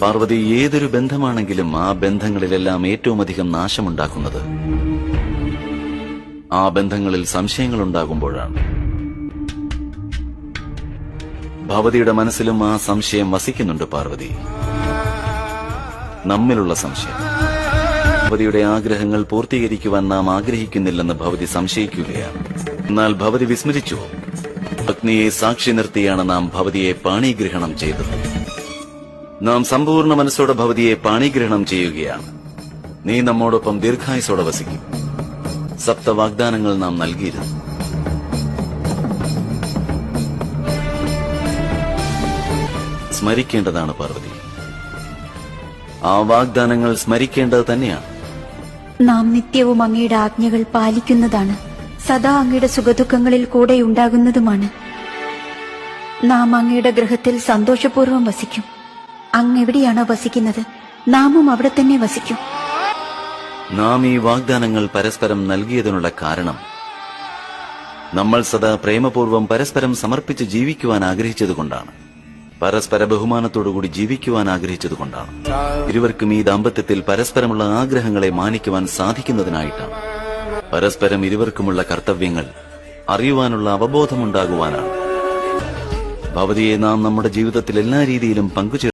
പാർവതി, ഏതൊരു ബന്ധമാണെങ്കിലും ആ ബന്ധങ്ങളിലെല്ലാം ഏറ്റവും അധികം നാശമുണ്ടാക്കുന്നത് ആ ബന്ധങ്ങളിൽ സംശയങ്ങൾ ഉണ്ടാകുമ്പോഴാണ്. ഭവതിയുടെ മനസ്സിലും ആ സംശയം വസിക്കുന്നുണ്ട് പാർവതി, നമ്മിലുള്ള സംശയം. ഭവതിയുടെ ആഗ്രഹങ്ങൾ പൂർത്തീകരിക്കുവാൻ നാം ആഗ്രഹിക്കുന്നില്ലെന്ന് ഭവതി സംശയിക്കുകയാണ്. എന്നാൽ ഭവതി വിസ്മരിച്ചു, അഗ്നിയെ സാക്ഷി നിർത്തിയാണ് നാം ഭവതിയെ പാണിഗ്രഹണം ചെയ്തത്. നാം സമ്പൂർണ്ണ മനസ്സോടെ ഭവതിയെ പാണിഗ്രഹണം ചെയ്യുകയാണ്. നീ നമ്മോടൊപ്പം ദീർഘായുസോടെ വസിക്കും. സപ്തവാഗ്ദാനങ്ങൾ നാം നൽകിയിരുന്നു. സ്മരിക്കേണ്ടതാണ് പാർവതി, ആ വാഗ്ദാനങ്ങൾ സ്മരിക്കേണ്ടത് തന്നെയാണ്. നാം നിത്യവും അങ്ങയുടെ ആജ്ഞകൾ പാലിക്കുന്നതാണ്, സദാ അങ്ങയുടെ സുഖദുഃഖങ്ങളിൽ കൂടെ ഉണ്ടാകുന്നതുമാണ്. നാം അങ്ങയുടെ ഗൃഹത്തിൽ സന്തോഷപൂർവ്വം വസിക്കും. അങ്ങ് എവിടെയാണോ വസിക്കുന്നത്, നാമും അവിടെ തന്നെ വസിക്കും. നാം ഈ വാഗ്ദാനങ്ങൾ പരസ്പരം നൽകിയതിനുള്ള കാരണം നമ്മൾ സദാ പ്രേമപൂർവ്വം പരസ്പരം സമർപ്പിച്ച് ജീവിക്കുവാൻ ആഗ്രഹിച്ചതുകൊണ്ടാണ്. പരസ്പര ബഹുമാനത്തോടുകൂടി ജീവിക്കുവാൻ ആഗ്രഹിച്ചതുകൊണ്ടാണ്. ഇരുവർക്കും ഈ ദാമ്പത്യത്തിൽ പരസ്പരമുള്ള ആഗ്രഹങ്ങളെ മാനിക്കുവാൻ സാധിക്കുന്നതിനായിട്ടാണ്. പരസ്പരം ഇരുവർക്കുമുള്ള കർത്തവ്യങ്ങൾ അറിയുവാനുള്ള അവബോധമുണ്ടാകുവാനാണ്. ഭവതിയെ നാം നമ്മുടെ ജീവിതത്തിൽ എല്ലാ രീതിയിലും പങ്കുചേർന്നു.